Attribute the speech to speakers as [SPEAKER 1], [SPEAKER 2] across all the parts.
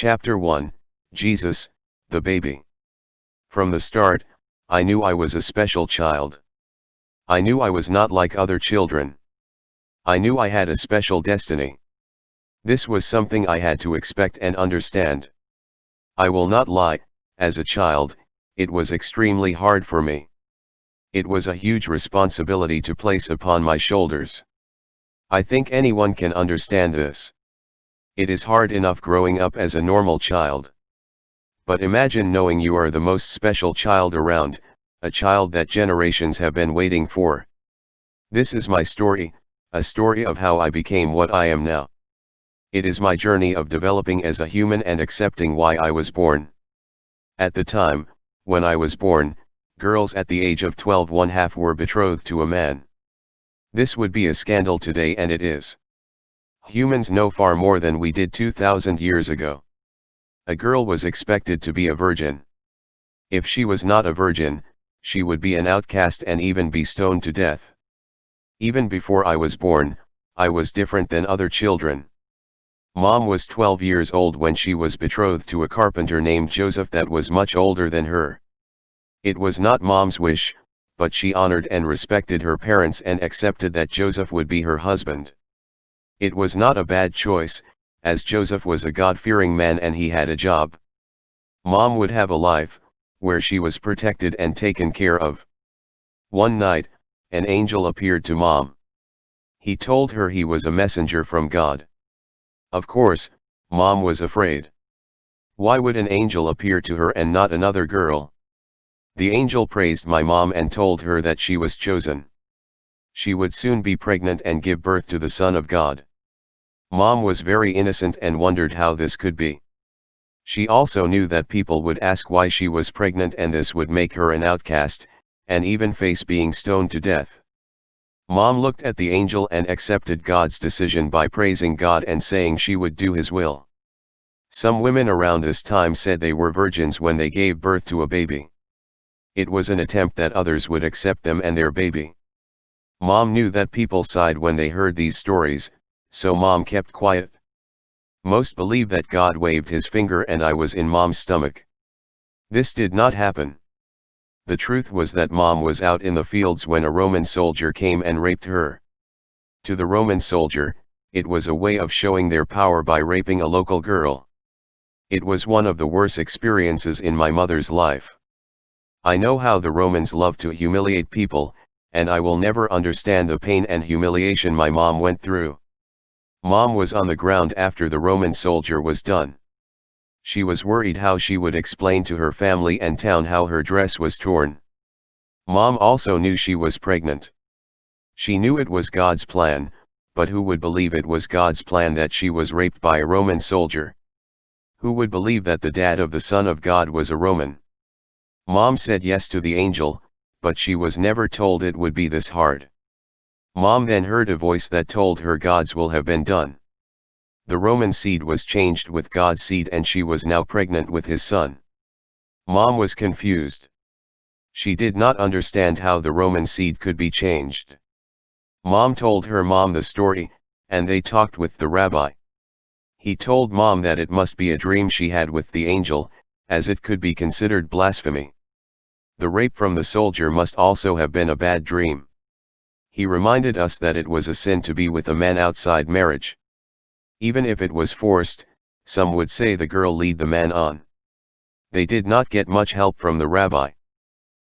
[SPEAKER 1] Chapter 1, Jesus, the Baby. From the start, I knew I was a special child. I knew I was not like other children. I knew I had a special destiny. This was something I had to expect and understand. I will not lie, as a child, it was extremely hard for me. It was a huge responsibility to place upon my shoulders. I think anyone can understand this. It is hard enough growing up as a normal child. But imagine knowing you are the most special child around, a child that generations have been waiting for. This is my story, a story of how I became what I am now. It is my journey of developing as a human and accepting why I was born. At the time, when I was born, girls at the age of 12½ were betrothed to a man. This would be a scandal today, and it is. Humans know far more than we did 2,000 years ago. A girl was expected to be a virgin. If she was not a virgin, she would be an outcast and even be stoned to death. Even before I was born, I was different than other children. Mom was 12 years old when she was betrothed to a carpenter named Joseph that was much older than her. It was not Mom's wish, but she honored and respected her parents and accepted that Joseph would be her husband. It was not a bad choice, as Joseph was a God-fearing man and he had a job. Mom would have a life, where she was protected and taken care of. One night, an angel appeared to Mom. He told her he was a messenger from God. Of course, Mom was afraid. Why would an angel appear to her and not another girl? The angel praised my mom and told her that she was chosen. She would soon be pregnant and give birth to the Son of God. Mom was very innocent and wondered how this could be. She also knew that people would ask why she was pregnant and this would make her an outcast, and even face being stoned to death. Mom looked at the angel and accepted God's decision by praising God and saying she would do His will. Some women around this time said they were virgins when they gave birth to a baby. It was an attempt that others would accept them and their baby. Mom knew that people sighed when they heard these stories, so Mom kept quiet. Most believe that God waved His finger and I was in Mom's stomach. This did not happen. The truth was that Mom was out in the fields when a Roman soldier came and raped her. To the Roman soldier, it was a way of showing their power by raping a local girl. It was one of the worst experiences in my mother's life. I know how the Romans love to humiliate people, and I will never understand the pain and humiliation my mom went through. Mom was on the ground after the Roman soldier was done. She was worried how she would explain to her family and town how her dress was torn. Mom also knew she was pregnant. She knew it was God's plan, but who would believe it was God's plan that she was raped by a Roman soldier? Who would believe that the dad of the Son of God was a Roman? Mom said yes to the angel, but she was never told it would be this hard. Mom then heard a voice that told her God's will have been done. The Roman seed was changed with God's seed and she was now pregnant with His Son. Mom was confused. She did not understand how the Roman seed could be changed. Mom told her mom the story, and they talked with the rabbi. He told Mom that it must be a dream she had with the angel, as it could be considered blasphemy. The rape from the soldier must also have been a bad dream. He reminded us that it was a sin to be with a man outside marriage. Even if it was forced, some would say the girl lead the man on. They did not get much help from the rabbi.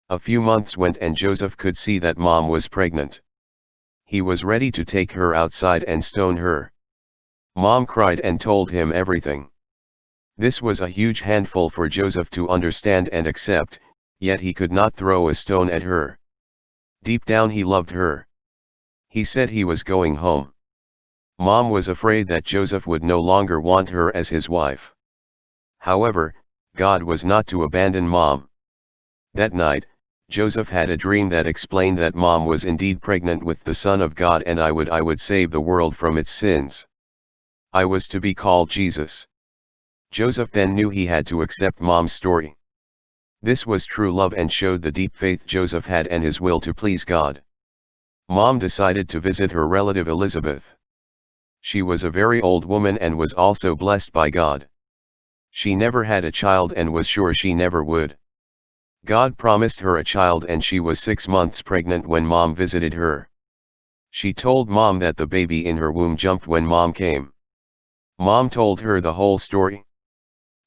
[SPEAKER 1] A few months went and Joseph could see that Mom was pregnant. He was ready to take her outside and stone her. Mom cried and told him everything. This was a huge handful for Joseph to understand and accept, yet he could not throw a stone at her. Deep down he loved her. He said he was going home. Mom was afraid that Joseph would no longer want her as his wife. However, God was not to abandon Mom. That night, Joseph had a dream that explained that Mom was indeed pregnant with the Son of God and I would save the world from its sins. I was to be called Jesus. Joseph then knew he had to accept Mom's story. This was true love and showed the deep faith Joseph had and his will to please God. Mom decided to visit her relative Elizabeth. She was a very old woman and was also blessed by God. She never had a child and was sure she never would. God promised her a child and she was 6 months pregnant when Mom visited her. She told Mom that the baby in her womb jumped when Mom came. Mom told her the whole story.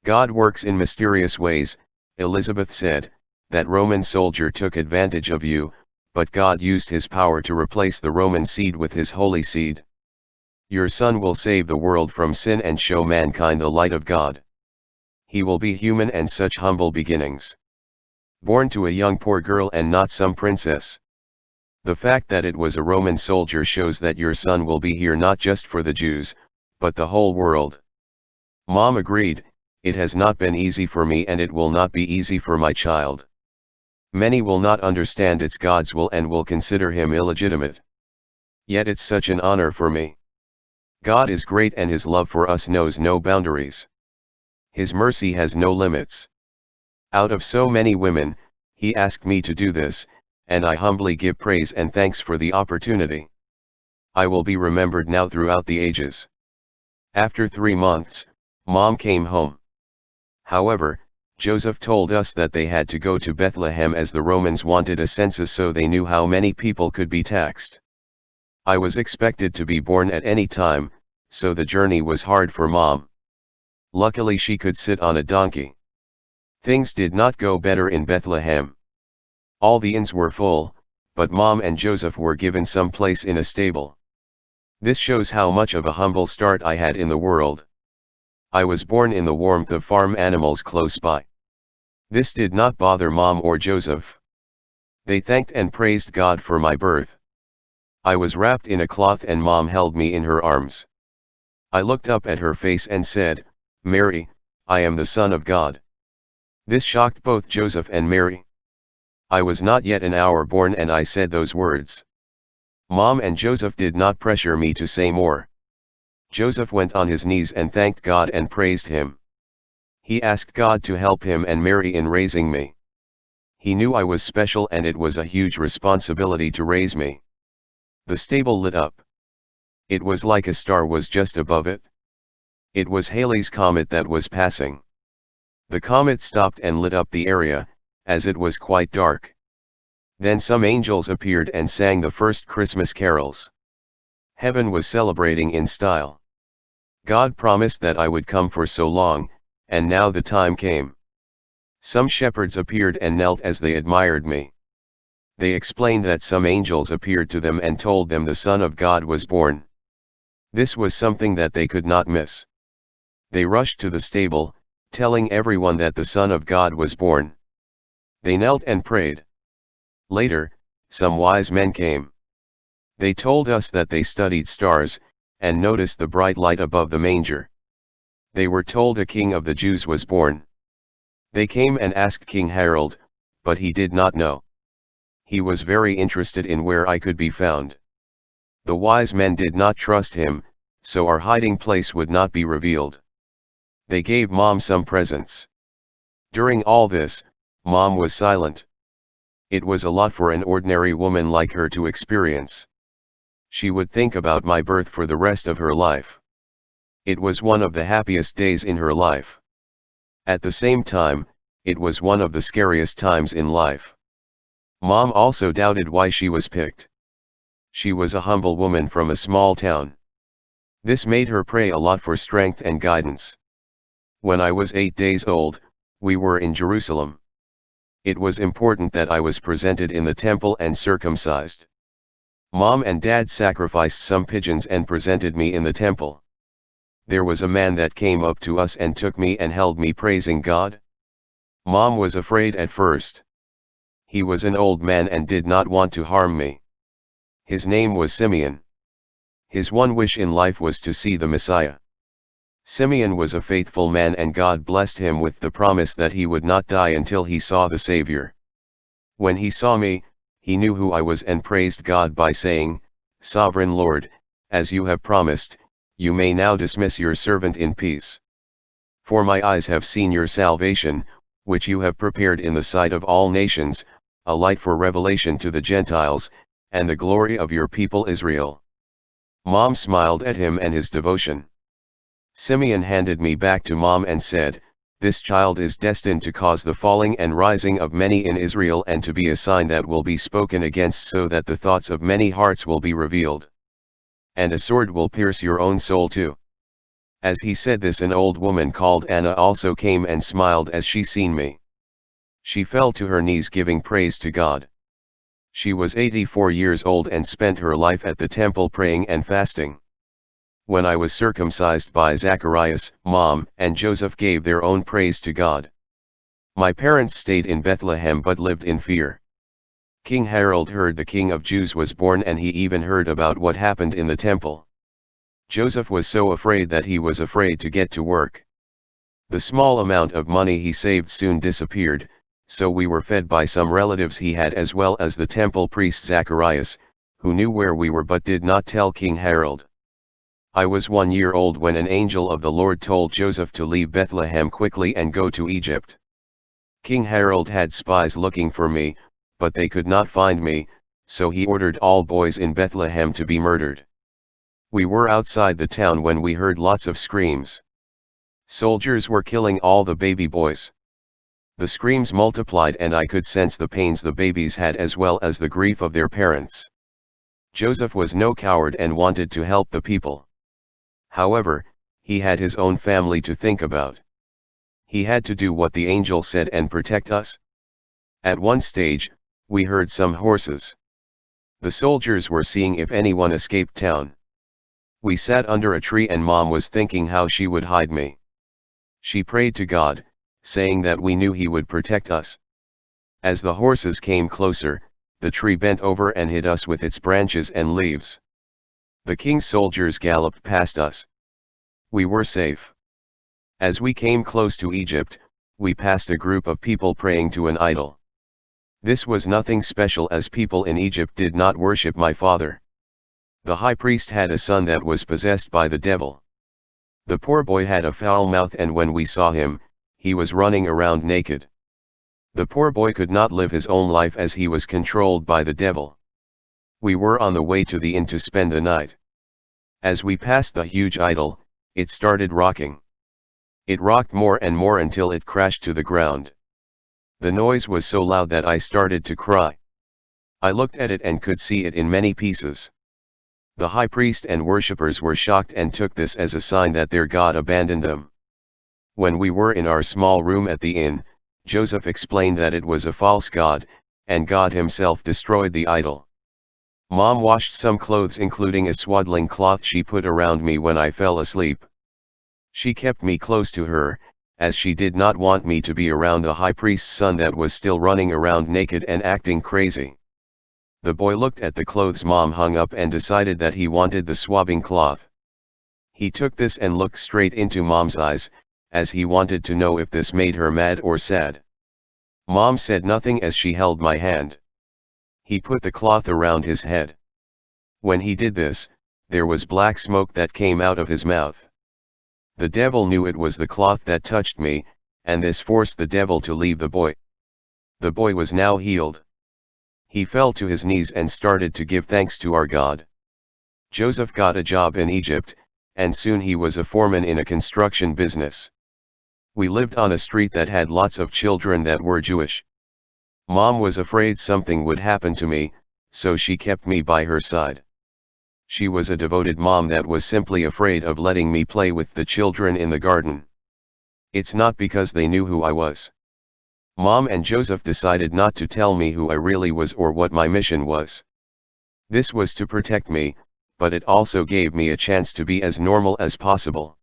[SPEAKER 1] God works in mysterious ways, Elizabeth said. That Roman soldier took advantage of you, but God used his power to replace the Roman seed with his holy seed. Your son will save the world from sin and show mankind the light of God. He will be human and such humble beginnings. Born to a young poor girl and not some princess. The fact that it was a Roman soldier shows that your son will be here not just for the Jews, but the whole world. Mom agreed, it has not been easy for me and it will not be easy for my child. Many will not understand it's God's will and will consider him illegitimate. Yet it's such an honor for me. God is great and his love for us knows no boundaries. His mercy has no limits. Out of so many women, he asked me to do this, and I humbly give praise and thanks for the opportunity. I will be remembered now throughout the ages. After 3 months, Mom came home. However, Joseph told us that they had to go to Bethlehem as the Romans wanted a census so they knew how many people could be taxed. I was expected to be born at any time, so the journey was hard for Mom. Luckily she could sit on a donkey. Things did not go better in Bethlehem. All the inns were full, but Mom and Joseph were given some place in a stable. This shows how much of a humble start I had in the world. I was born in the warmth of farm animals close by. This did not bother Mom or Joseph. They thanked and praised God for my birth. I was wrapped in a cloth and Mom held me in her arms. I looked up at her face and said, "Mary, I am the Son of God." This shocked both Joseph and Mary. I was not yet an hour born and I said those words. Mom and Joseph did not pressure me to say more. Joseph went on his knees and thanked God and praised him. He asked God to help him and Mary in raising me. He knew I was special and it was a huge responsibility to raise me. The stable lit up. It was like a star was just above it. It was Halley's Comet that was passing. The comet stopped and lit up the area, as it was quite dark. Then some angels appeared and sang the first Christmas carols. Heaven was celebrating in style. God promised that I would come for so long, and now the time came. Some shepherds appeared and knelt as they admired me. They explained that some angels appeared to them and told them the Son of God was born. This was something that they could not miss. They rushed to the stable, telling everyone that the Son of God was born. They knelt and prayed. Later, some wise men came. They told us that they studied stars, and noticed the bright light above the manger. They were told a king of the Jews was born. They came and asked King Harold, but he did not know. He was very interested in where I could be found. The wise men did not trust him, so our hiding place would not be revealed. They gave Mom some presents. During all this, Mom was silent. It was a lot for an ordinary woman like her to experience. She would think about my birth for the rest of her life. It was one of the happiest days in her life. At the same time, it was one of the scariest times in life. Mom also doubted why she was picked. She was a humble woman from a small town. This made her pray a lot for strength and guidance. When I was 8 days old, we were in Jerusalem. It was important that I was presented in the temple and circumcised. Mom and Dad sacrificed some pigeons and presented me in the temple. There was a man that came up to us and took me and held me praising God. Mom was afraid at first. He was an old man and did not want to harm me. His name was Simeon. His one wish in life was to see the Messiah. Simeon was a faithful man and God blessed him with the promise that he would not die until he saw the Savior. When he saw me, he knew who I was and praised God by saying, "Sovereign Lord, as you have promised, you may now dismiss your servant in peace. For my eyes have seen your salvation, which you have prepared in the sight of all nations, a light for revelation to the Gentiles, and the glory of your people Israel." Mom smiled at him and his devotion. Simeon handed me back to Mom and said, this child is destined to cause the falling and rising of many in Israel and to be a sign that will be spoken against so that the thoughts of many hearts will be revealed. And a sword will pierce your own soul too. As he said this, an old woman called Anna also came and smiled as she seen me. She fell to her knees giving praise to God. She was 84 years old and spent her life at the temple praying and fasting. When I was circumcised by Zacharias, Mom and Joseph gave their own praise to God. My parents stayed in Bethlehem but lived in fear. King Herod heard the King of Jews was born, and he even heard about what happened in the temple. Joseph was so afraid that he was afraid to get to work. The small amount of money he saved soon disappeared, so we were fed by some relatives he had as well as the temple priest Zacharias, who knew where we were but did not tell King Herod. I was 1 year old when an angel of the Lord told Joseph to leave Bethlehem quickly and go to Egypt. King Herod had spies looking for me, but they could not find me, so he ordered all boys in Bethlehem to be murdered. We were outside the town when we heard lots of screams. Soldiers were killing all the baby boys. The screams multiplied and I could sense the pains the babies had as well as the grief of their parents. Joseph was no coward and wanted to help the people. However, he had his own family to think about. He had to do what the angel said and protect us. At one stage, we heard some horses. The soldiers were seeing if anyone escaped town. We sat under a tree and Mom was thinking how she would hide me. She prayed to God, saying that we knew he would protect us. As the horses came closer, the tree bent over and hid us with its branches and leaves. The king's soldiers galloped past us. We were safe. As we came close to Egypt, we passed a group of people praying to an idol. This was nothing special as people in Egypt did not worship my father. The high priest had a son that was possessed by the devil. The poor boy had a foul mouth, and when we saw him, he was running around naked. The poor boy could not live his own life as he was controlled by the devil. We were on the way to the inn to spend the night. As we passed the huge idol, it started rocking. It rocked more and more until it crashed to the ground. The noise was so loud that I started to cry. I looked at it and could see it in many pieces. The high priest and worshippers were shocked and took this as a sign that their God abandoned them. When we were in our small room at the inn, Joseph explained that it was a false god, and God himself destroyed the idol. Mom washed some clothes including a swaddling cloth she put around me when I fell asleep. She kept me close to her, as she did not want me to be around the high priest's son that was still running around naked and acting crazy. The boy looked at the clothes Mom hung up and decided that he wanted the swaddling cloth. He took this and looked straight into Mom's eyes, as he wanted to know if this made her mad or sad. Mom said nothing as she held my hand. He put the cloth around his head. When he did this, there was black smoke that came out of his mouth. The devil knew it was the cloth that touched me, and this forced the devil to leave the boy. The boy was now healed. He fell to his knees and started to give thanks to our God. Joseph got a job in Egypt, and soon he was a foreman in a construction business. We lived on a street that had lots of children that were Jewish. Mom was afraid something would happen to me, so she kept me by her side. She was a devoted mom that was simply afraid of letting me play with the children in the garden. It's not because they knew who I was. Mom and Joseph decided not to tell me who I really was or what my mission was. This was to protect me, but it also gave me a chance to be as normal as possible.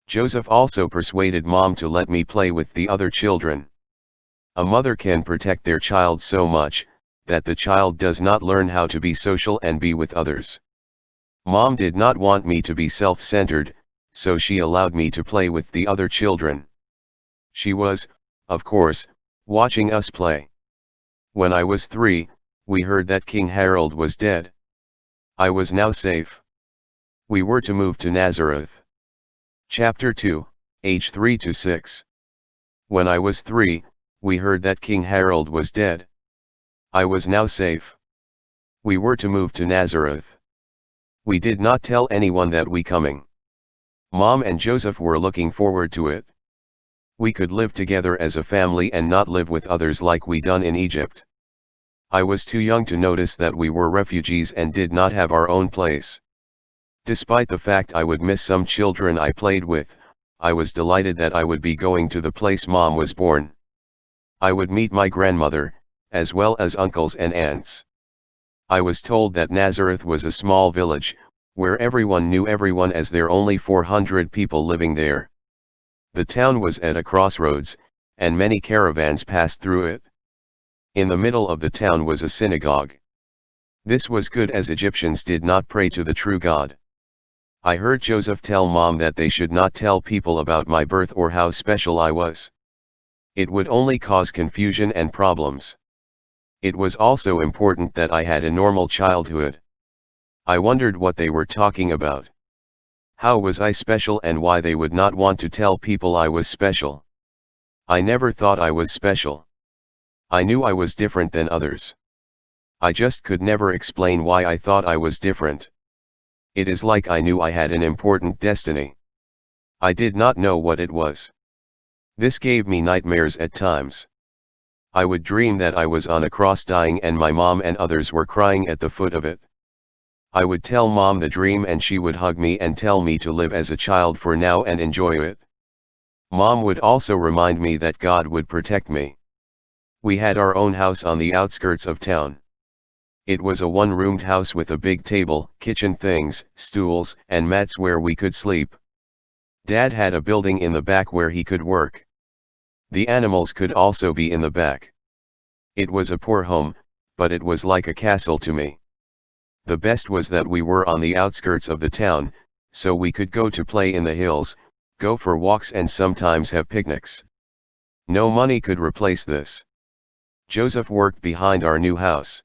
[SPEAKER 1] Joseph also persuaded Mom to let me play with the other children. A mother can protect their child so much, that the child does not learn how to be social and be with others. Mom did not want me to be self-centered, so she allowed me to play with the other children. She was, of course, watching us play. When I was 3, we heard that King Herod was dead. I was now safe. We were to move to Nazareth. Chapter 2, age 3 to 6. When I was 3, we heard that King Herod was dead. I was now safe. We were to move to Nazareth. We did not tell anyone that we coming. Mom and Joseph were looking forward to it. We could live together as a family and not live with others like we done in Egypt. I was too young to notice that we were refugees and did not have our own place. Despite the fact I would miss some children I played with, I was delighted that I would be going to the place Mom was born. I would meet my grandmother, as well as uncles and aunts. I was told that Nazareth was a small village, where everyone knew everyone as there only 400 people living there. The town was at a crossroads, and many caravans passed through it. In the middle of the town was a synagogue. This was good as Egyptians did not pray to the true God. I heard Joseph tell Mom that they should not tell people about my birth or how special I was. It would only cause confusion and problems. It was also important that I had a normal childhood. I wondered what they were talking about. How was I special and why they would not want to tell people I was special? I never thought I was special. I knew I was different than others. I just could never explain why I thought I was different. It is like I knew I had an important destiny. I did not know what it was. This gave me nightmares at times. I would dream that I was on a cross dying and my mom and others were crying at the foot of it. I would tell Mom the dream and she would hug me and tell me to live as a child for now and enjoy it. Mom would also remind me that God would protect me. We had our own house on the outskirts of town. It was a one-roomed house with a big table, kitchen things, stools, and mats where we could sleep. Dad had a building in the back where he could work. The animals could also be in the back. It was a poor home, but it was like a castle to me. The best was that we were on the outskirts of the town, so we could go to play in the hills, go for walks and sometimes have picnics. No money could replace this. Joseph worked behind our new house.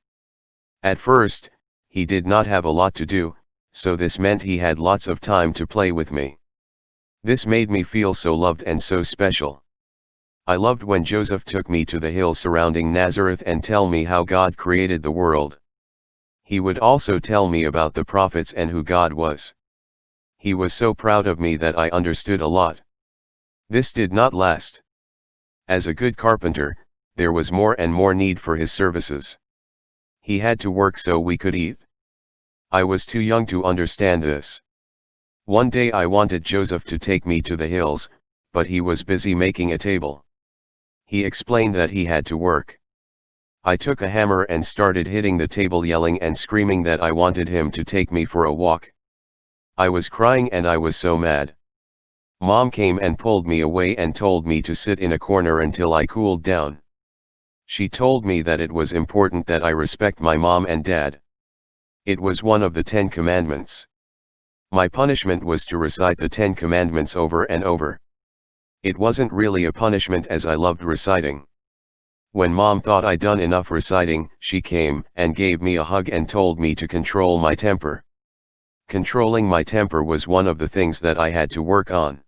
[SPEAKER 1] At first, he did not have a lot to do, so this meant he had lots of time to play with me. This made me feel so loved and so special. I loved when Joseph took me to the hills surrounding Nazareth and tell me how God created the world. He would also tell me about the prophets and who God was. He was so proud of me that I understood a lot. This did not last. As a good carpenter, there was more and more need for his services. He had to work so we could eat. I was too young to understand this. One day I wanted Joseph to take me to the hills, but he was busy making a table. He explained that he had to work. I took a hammer and started hitting the table, yelling and screaming that I wanted him to take me for a walk. I was crying and I was so mad. Mom came and pulled me away and told me to sit in a corner until I cooled down. She told me that it was important that I respect my mom and dad. It was one of the 10 Commandments. My punishment was to recite the 10 Commandments over and over. It wasn't really a punishment as I loved reciting. When Mom thought I'd done enough reciting, she came and gave me a hug and told me to control my temper. Controlling my temper was one of the things that I had to work on.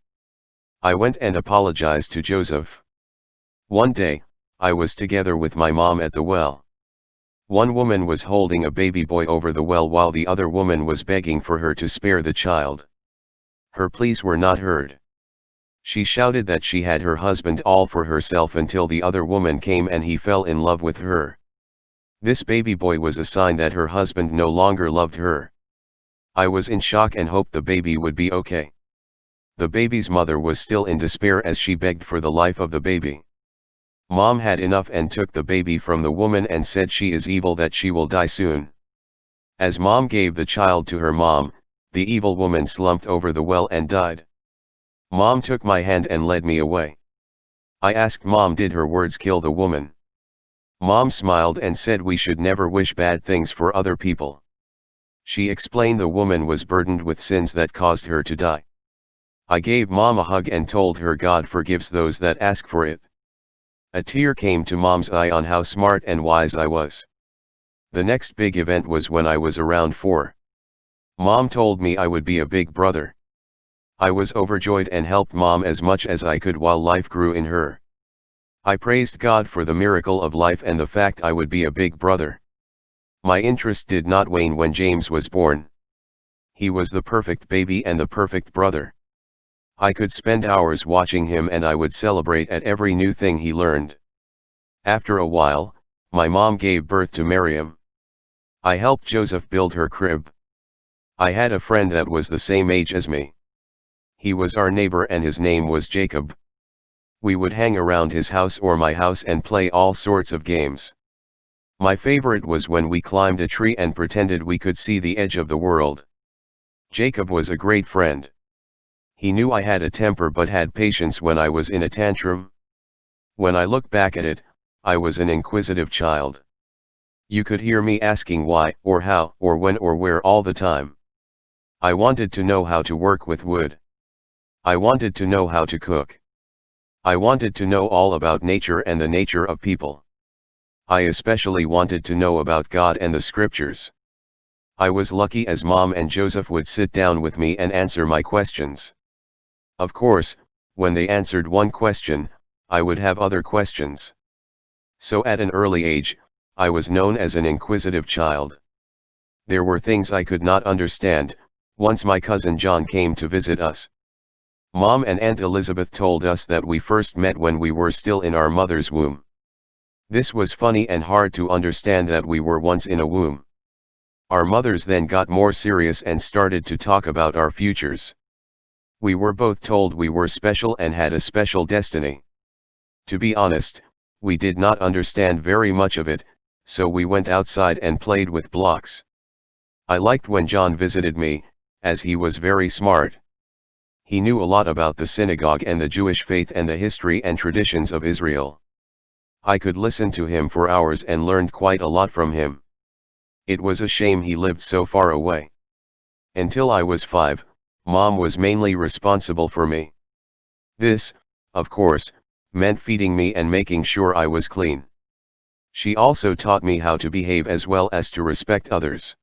[SPEAKER 1] I went and apologized to Joseph. One day, I was together with my mom at the well. One woman was holding a baby boy over the well while the other woman was begging for her to spare the child. Her pleas were not heard. She shouted that she had her husband all for herself until the other woman came and he fell in love with her. This baby boy was a sign that her husband no longer loved her. I was in shock and hoped the baby would be okay. The baby's mother was still in despair as she begged for the life of the baby. Mom had enough and took the baby from the woman and said she is evil, that she will die soon. As Mom gave the child to her mom, the evil woman slumped over the well and died. Mom took my hand and led me away. I asked Mom, did her words kill the woman? Mom smiled and said we should never wish bad things for other people. She explained the woman was burdened with sins that caused her to die. I gave Mom a hug and told her God forgives those that ask for it. A tear came to Mom's eye on how smart and wise I was. The next big event was when I was around 4. Mom told me I would be a big brother. I was overjoyed and helped Mom as much as I could while life grew in her. I praised God for the miracle of life and the fact I would be a big brother. My interest did not wane when James was born. He was the perfect baby and the perfect brother. I could spend hours watching him and I would celebrate at every new thing he learned. After a while, my mom gave birth to Miriam. I helped Joseph build her crib. I had a friend that was the same age as me. He was our neighbor and his name was Jacob. We would hang around his house or my house and play all sorts of games. My favorite was when we climbed a tree and pretended we could see the edge of the world. Jacob was a great friend. He knew I had a temper but had patience when I was in a tantrum. When I look back at it, I was an inquisitive child. You could hear me asking why, or how, or when or where all the time. I wanted to know how to work with wood. I wanted to know how to cook. I wanted to know all about nature and the nature of people. I especially wanted to know about God and the scriptures. I was lucky as Mom and Joseph would sit down with me and answer my questions. Of course, when they answered one question, I would have other questions. So at an early age, I was known as an inquisitive child. There were things I could not understand. Once my cousin John came to visit us. Mom and Aunt Elizabeth told us that we first met when we were still in our mother's womb. This was funny and hard to understand that we were once in a womb. Our mothers then got more serious and started to talk about our futures. We were both told we were special and had a special destiny. To be honest, we did not understand very much of it, so we went outside and played with blocks. I liked when John visited me, as he was very smart. He knew a lot about the synagogue and the Jewish faith and the history and traditions of Israel. I could listen to him for hours and learned quite a lot from him. It was a shame he lived so far away. Until I was 5, Mom was mainly responsible for me. This, of course, meant feeding me and making sure I was clean. She also taught me how to behave as well as to respect others.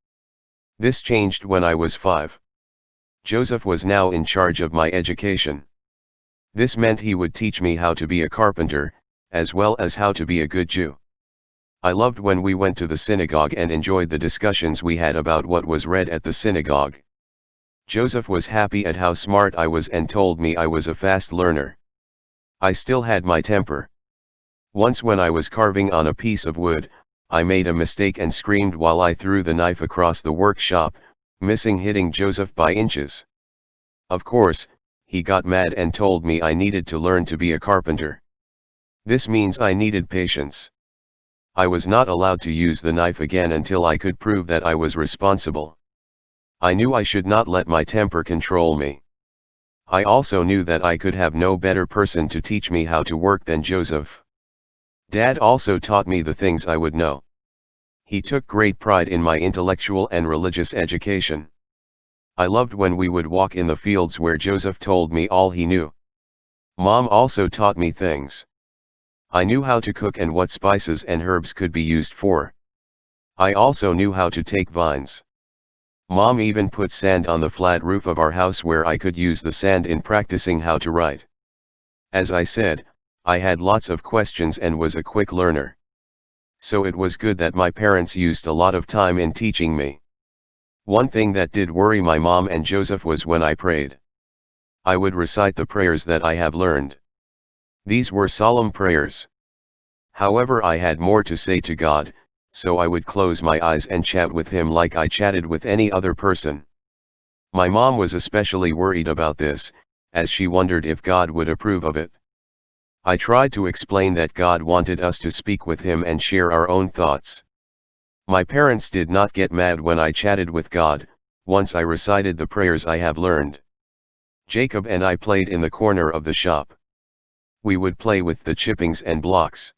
[SPEAKER 1] This changed when I was 5. Joseph was now in charge of my education. This meant he would teach me how to be a carpenter, as well as how to be a good Jew. I loved when we went to the synagogue and enjoyed the discussions we had about what was read at the synagogue. Joseph was happy at how smart I was and told me I was a fast learner. I still had my temper. Once when I was carving on a piece of wood, I made a mistake and screamed while I threw the knife across the workshop, hitting Joseph by inches. Of course, he got mad and told me I needed to learn to be a carpenter. This means I needed patience. I was not allowed to use the knife again until I could prove that I was responsible. I knew I should not let my temper control me. I also knew that I could have no better person to teach me how to work than Joseph. Dad also taught me the things I would know. He took great pride in my intellectual and religious education. I loved when we would walk in the fields where Joseph told me all he knew. Mom also taught me things. I knew how to cook and what spices and herbs could be used for. I also knew how to take vines. Mom even put sand on the flat roof of our house where I could use the sand in practicing how to write. As I said, I had lots of questions and was a quick learner. So it was good that my parents used a lot of time in teaching me. One thing that did worry my mom and Joseph was when I prayed. I would recite the prayers that I have learned. These were solemn prayers. However, I had more to say to God, so I would close my eyes and chat with him like I chatted with any other person. My mom was especially worried about this, as she wondered if God would approve of it. I tried to explain that God wanted us to speak with him and share our own thoughts. My parents did not get mad when I chatted with God, once I recited the prayers I have learned. Jacob and I played in the corner of the shop. We would play with the chippings and blocks.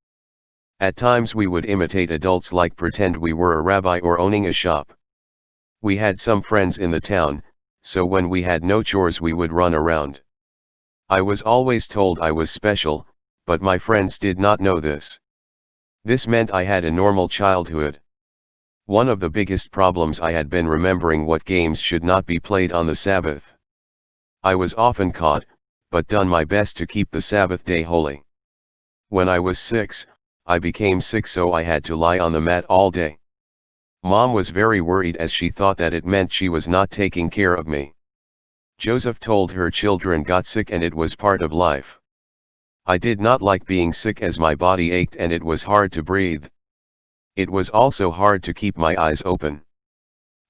[SPEAKER 1] At times we would imitate adults, like pretend we were a rabbi or owning a shop. We had some friends in the town, so when we had no chores we would run around. I was always told I was special, but my friends did not know this. This meant I had a normal childhood. One of the biggest problems I had been remembering what games should not be played on the Sabbath. I was often caught, but done my best to keep the Sabbath day holy. When I was 6, I became sick, so I had to lie on the mat all day. Mom was very worried as she thought that it meant she was not taking care of me. Joseph told her children got sick and it was part of life. I did not like being sick as my body ached and it was hard to breathe. It was also hard to keep my eyes open.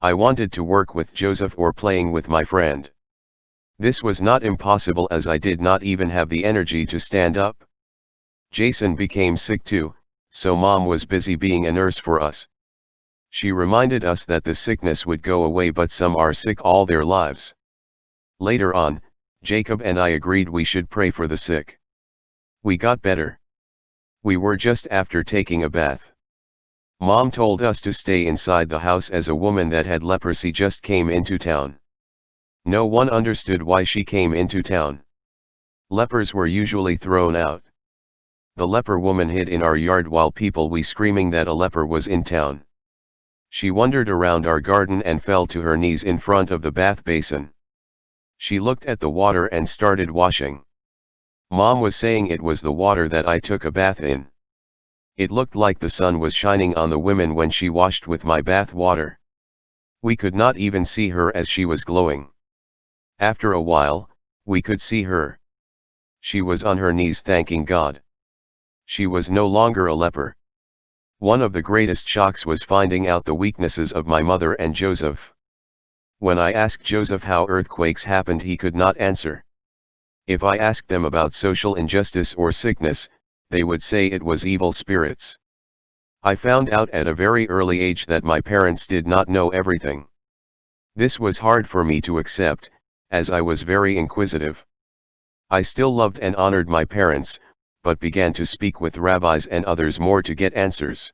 [SPEAKER 1] I wanted to work with Joseph or playing with my friend. This was not impossible as I did not even have the energy to stand up. Jason became sick too, so Mom was busy being a nurse for us. She reminded us that the sickness would go away, but some are sick all their lives. Later on, Jacob and I agreed we should pray for the sick. We got better. We were just after taking a bath. Mom told us to stay inside the house as a woman that had leprosy just came into town. No one understood why she came into town. Lepers were usually thrown out. The leper woman hid in our yard while people were screaming that a leper was in town. She wandered around our garden and fell to her knees in front of the bath basin. She looked at the water and started washing. Mom was saying it was the water that I took a bath in. It looked like the sun was shining on the women when she washed with my bath water. We could not even see her as she was glowing. After a while, we could see her. She was on her knees thanking God. She was no longer a leper. One of the greatest shocks was finding out the weaknesses of my mother and Joseph. When I asked Joseph how earthquakes happened, he could not answer. If I asked them about social injustice or sickness, they would say it was evil spirits. I found out at a very early age that my parents did not know everything. This was hard for me to accept, as I was very inquisitive. I still loved and honored my parents, but began to speak with rabbis and others more to get answers.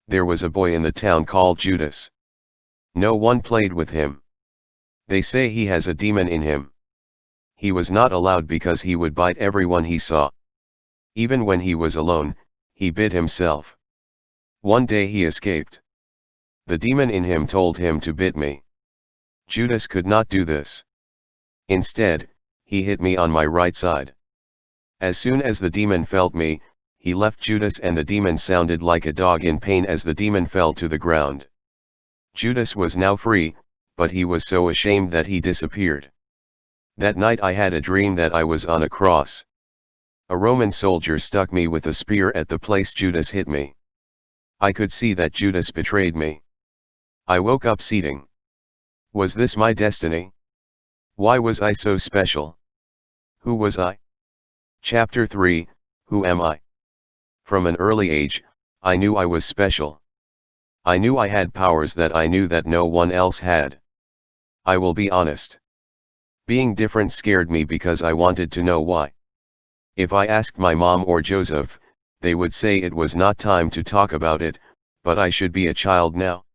[SPEAKER 1] There was a boy in the town called Judas. No one played with him. They say he has a demon in him. He was not allowed because he would bite everyone he saw. Even when he was alone, he bit himself. One day he escaped. The demon in him told him to bite me. Judas could not do this. Instead, he hit me on my right side. As soon as the demon felt me, he left Judas and the demon sounded like a dog in pain as the demon fell to the ground. Judas was now free, but he was so ashamed that he disappeared. That night I had a dream that I was on a cross. A Roman soldier stuck me with a spear at the place Judas hit me. I could see that Judas betrayed me. I woke up seething. Was this my destiny? Why was I so special? Who was I? Chapter 3, Who am I? From an early age, I knew I was special. I knew I had powers that I knew that no one else had. I will be honest. Being different scared me because I wanted to know why. If I asked my mom or Joseph, they would say it was not time to talk about it, but I should be a child now.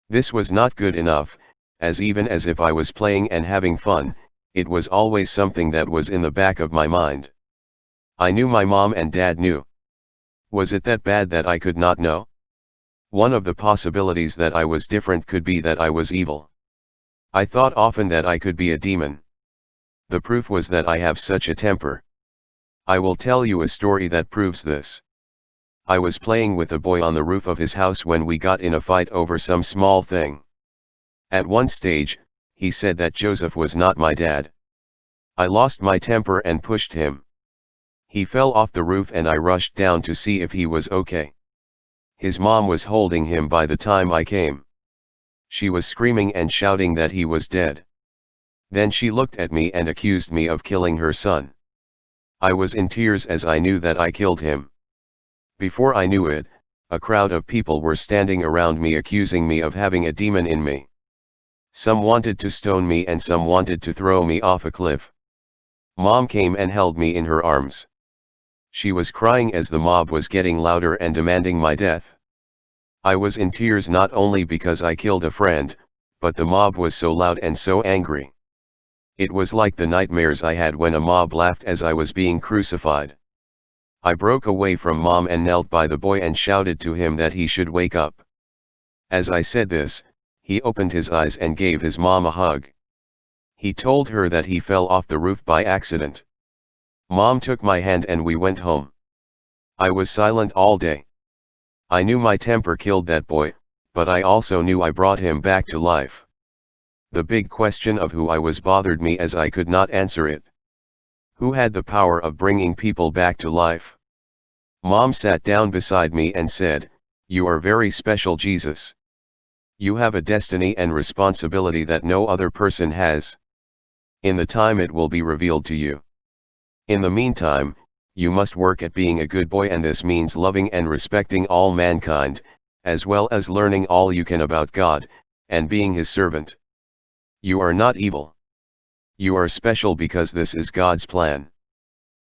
[SPEAKER 1] This was not good enough, as even as if I was playing and having fun, it was always something that was in the back of my mind. I knew my mom and dad knew. Was it that bad that I could not know? One of the possibilities that I was different could be that I was evil. I thought often that I could be a demon. The proof was that I have such a temper. I will tell you a story that proves this. I was playing with a boy on the roof of his house when we got in a fight over some small thing. At one stage, he said that Joseph was not my dad. I lost my temper and pushed him. He fell off the roof and I rushed down to see if he was okay. His mom was holding him by the time I came. She was screaming and shouting that he was dead. Then she looked at me and accused me of killing her son. I was in tears as I knew that I killed him. Before I knew it, a crowd of people were standing around me accusing me of having a demon in me. Some wanted to stone me and some wanted to throw me off a cliff. Mom came and held me in her arms. She was crying as the mob was getting louder and demanding my death. I was in tears not only because I killed a friend, but the mob was so loud and so angry. It was like the nightmares I had when a mob laughed as I was being crucified. I broke away from Mom and knelt by the boy and shouted to him that he should wake up. As I said this, he opened his eyes and gave his mom a hug. He told her that he fell off the roof by accident. Mom took my hand and we went home. I was silent all day. I knew my temper killed that boy, but I also knew I brought him back to life. The big question of who I was bothered me as I could not answer it. Who had the power of bringing people back to life? Mom sat down beside me and said, "You are very special, Jesus. You have a destiny and responsibility that no other person has. In the time it will be revealed to you. In the meantime, you must work at being a good boy, and this means loving and respecting all mankind, as well as learning all you can about God, and being His servant. You are not evil. You are special because this is God's plan.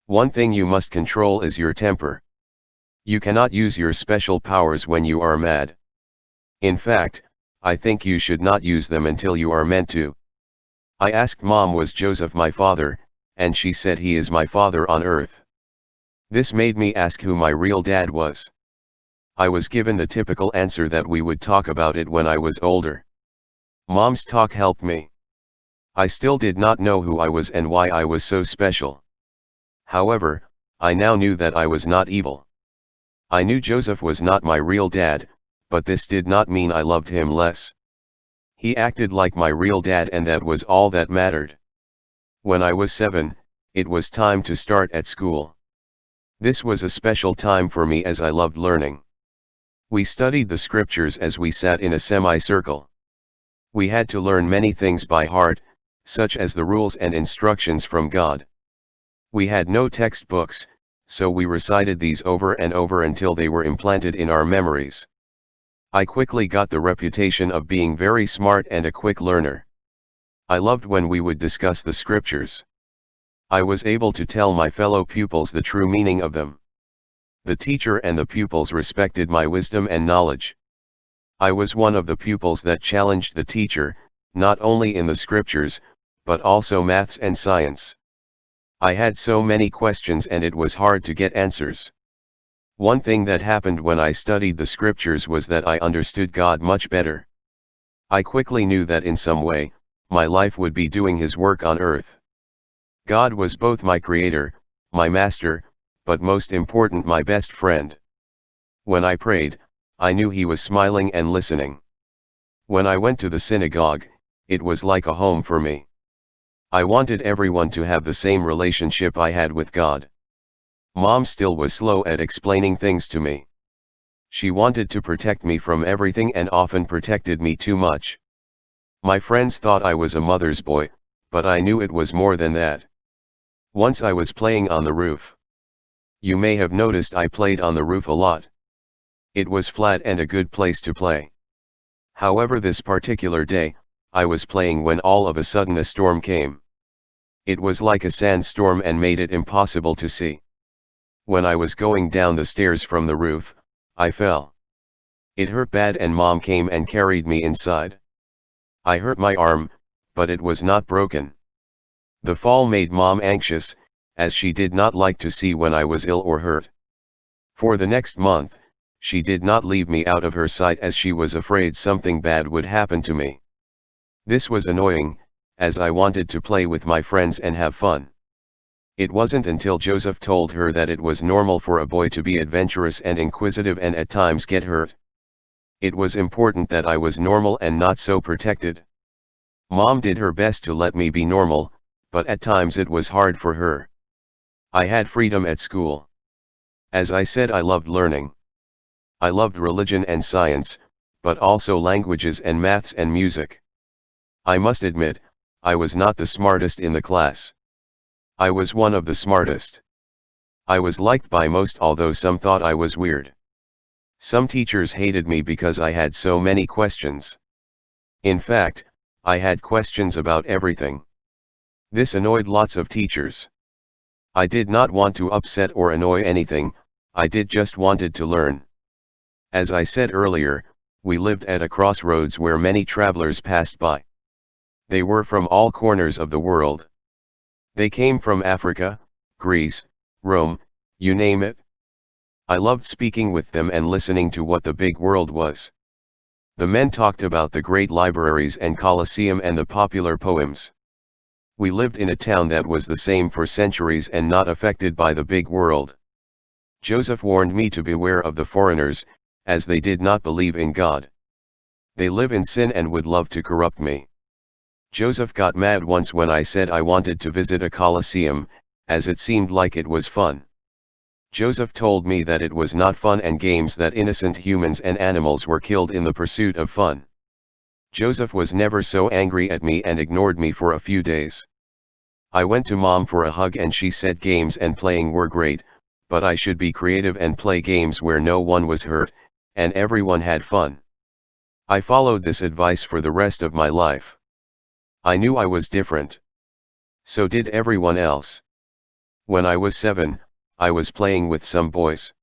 [SPEAKER 1] One thing you must control is your temper. You cannot use your special powers when you are mad. In fact, I think you should not use them until you are meant to." I asked Mom, was Joseph my father, and she said he is my father on earth. This made me ask who my real dad was. I was given the typical answer that we would talk about it when I was older. Mom's talk helped me. I still did not know who I was and why I was so special. However, I now knew that I was not evil. I knew Joseph was not my real dad, but this did not mean I loved him less. He acted like my real dad, and that was all that mattered. When I was 7, it was time to start at school. This was a special time for me as I loved learning. We studied the scriptures as we sat in a semicircle. We had to learn many things by heart, such as the rules and instructions from God. We had no textbooks, so we recited these over and over until they were implanted in our memories. I quickly got the reputation of being very smart and a quick learner. I loved when we would discuss the scriptures. I was able to tell my fellow pupils the true meaning of them. The teacher and the pupils respected my wisdom and knowledge. I was one of the pupils that challenged the teacher, not only in the scriptures, but also maths and science. I had so many questions and it was hard to get answers. One thing that happened when I studied the scriptures was that I understood God much better. I quickly knew that in some way, my life would be doing His work on earth. God was both my creator, my master, but most important, my best friend. When I prayed, I knew He was smiling and listening. When I went to the synagogue, it was like a home for me. I wanted everyone to have the same relationship I had with God. Mom still was slow at explaining things to me. She wanted to protect me from everything and often protected me too much. My friends thought I was a mother's boy, but I knew it was more than that. Once I was playing on the roof. You may have noticed I played on the roof a lot. It was flat and a good place to play. However, this particular day, I was playing when all of a sudden a storm came. It was like a sandstorm and made it impossible to see. When I was going down the stairs from the roof, I fell. It hurt bad and Mom came and carried me inside. I hurt my arm, but it was not broken. The fall made Mom anxious, as she did not like to see when I was ill or hurt. For the next month, she did not leave me out of her sight as she was afraid something bad would happen to me. This was annoying, as I wanted to play with my friends and have fun. It wasn't until Joseph told her that it was normal for a boy to be adventurous and inquisitive and at times get hurt. It was important that I was normal and not so protected. Mom did her best to let me be normal, but at times it was hard for her. I had freedom at school. As I said, I loved learning. I loved religion and science, but also languages and maths and music. I must admit, I was not the smartest in the class. I was one of the smartest. I was liked by most, although some thought I was weird. Some teachers hated me because I had so many questions. In fact, I had questions about everything. This annoyed lots of teachers. I did not want to upset or annoy anything, I did just wanted to learn. As I said earlier, we lived at a crossroads where many travelers passed by. They were from all corners of the world. They came from Africa, Greece, Rome, you name it. I loved speaking with them and listening to what the big world was. The men talked about the great libraries and Colosseum and the popular poems. We lived in a town that was the same for centuries and not affected by the big world. Joseph warned me to beware of the foreigners, as they did not believe in God. They live in sin and would love to corrupt me. Joseph got mad once when I said I wanted to visit a Colosseum, as it seemed like it was fun. Joseph told me that it was not fun and games, that innocent humans and animals were killed in the pursuit of fun. Joseph was never so angry at me and ignored me for a few days. I went to Mom for a hug and she said games and playing were great, but I should be creative and play games where no one was hurt, and everyone had fun. I followed this advice for the rest of my life. I knew I was different. So did everyone else. When I was 7, I was playing with some boys.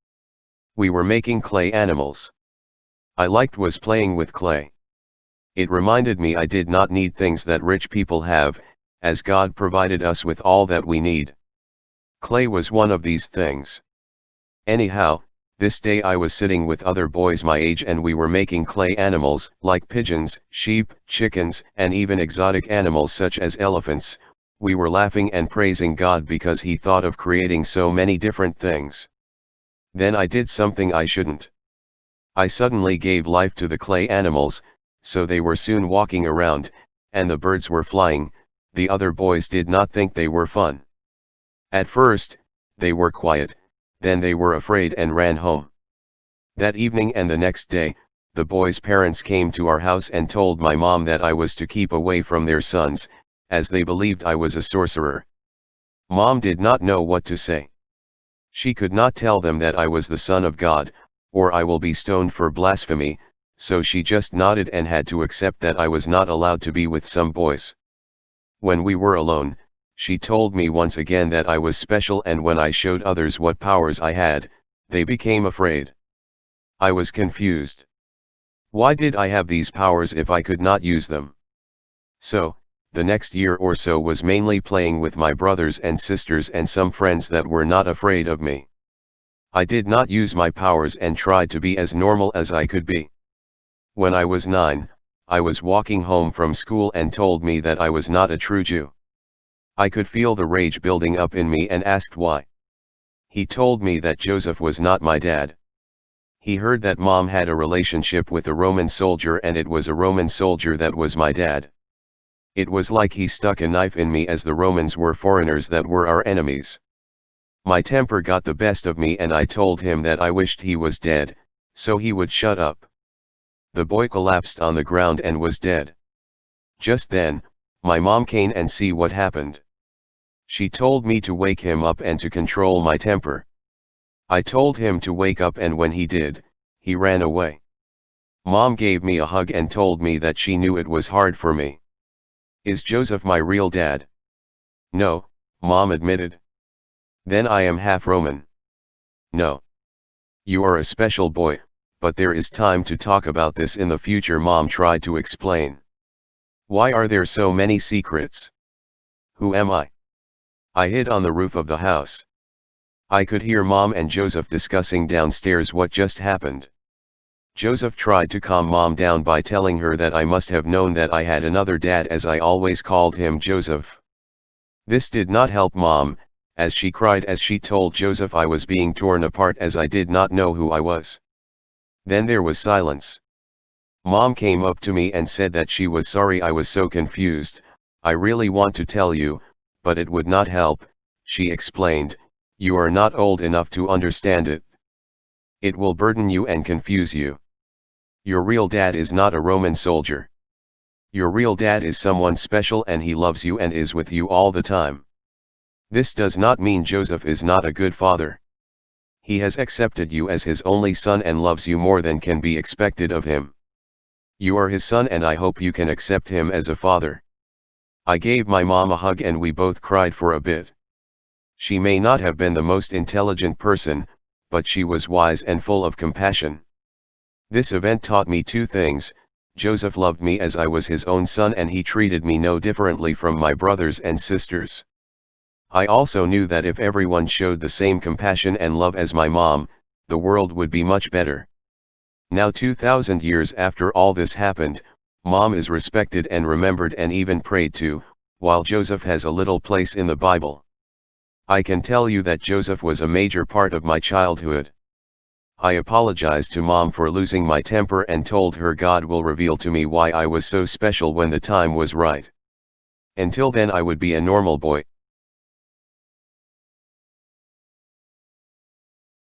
[SPEAKER 1] We were making clay animals. I liked was playing with clay. It reminded me I did not need things that rich people have, as God provided us with all that we need. Clay was one of these things. Anyhow, this day I was sitting with other boys my age and we were making clay animals, like pigeons, sheep, chickens, and even exotic animals such as elephants. We were laughing and praising God because He thought of creating so many different things. Then I did something I shouldn't. I suddenly gave life to the clay animals, so they were soon walking around, and the birds were flying. The other boys did not think they were fun. At first, they were quiet, then they were afraid and ran home. That evening and the next day, the boys' parents came to our house and told my mom that I was to keep away from their sons, as they believed I was a sorcerer. Mom did not know what to say. She could not tell them that I was the Son of God, or I will be stoned for blasphemy, so she just nodded and had to accept that I was not allowed to be with some boys. When we were alone, she told me once again that I was special, and when I showed others what powers I had, they became afraid. I was confused. Why did I have these powers if I could not use them? So, the next year or so was mainly playing with my brothers and sisters and some friends that were not afraid of me. I did not use my powers and tried to be as normal as I could be. When I was 9, I was walking home from school and told me that I was not a true Jew. I could feel the rage building up in me and asked why. He told me that Joseph was not my dad. He heard that Mom had a relationship with a Roman soldier and it was a Roman soldier that was my dad. It was like he stuck a knife in me, as the Romans were foreigners that were our enemies. My temper got the best of me and I told him that I wished he was dead, so he would shut up. The boy collapsed on the ground and was dead. Just then, my mom came and see what happened. She told me to wake him up and to control my temper. I told him to wake up, and when he did, he ran away. Mom gave me a hug and told me that she knew it was hard for me. Is Joseph my real dad? No, Mom admitted. Then I am half Roman. No. You are a special boy, but there is time to talk about this in the future, Mom tried to explain. Why are there so many secrets? Who am I? I hid on the roof of the house. I could hear Mom and Joseph discussing downstairs what just happened. Joseph tried to calm Mom down by telling her that I must have known that I had another dad, as I always called him Joseph. This did not help Mom, as she cried as she told Joseph I was being torn apart as I did not know who I was. Then there was silence. Mom came up to me and said that she was sorry I was so confused. I really want to tell you, but it would not help, she explained. You are not old enough to understand it. It will burden you and confuse you. Your real dad is not a Roman soldier. Your real dad is someone special, and he loves you and is with you all the time. This does not mean Joseph is not a good father. He has accepted you as his only son and loves you more than can be expected of him. You are his son and I hope you can accept him as a father. I gave my mom a hug and we both cried for a bit. She may not have been the most intelligent person, but she was wise and full of compassion. This event taught me two things. Joseph loved me as I was his own son and he treated me no differently from my brothers and sisters. I also knew that if everyone showed the same compassion and love as my mom, the world would be much better. Now 2,000 years after all this happened, Mom is respected and remembered and even prayed to, while Joseph has a little place in the Bible. I can tell you that Joseph was a major part of my childhood. I apologized to Mom for losing my temper and told her God will reveal to me why I was so special when the time was right. Until then I would be a normal boy.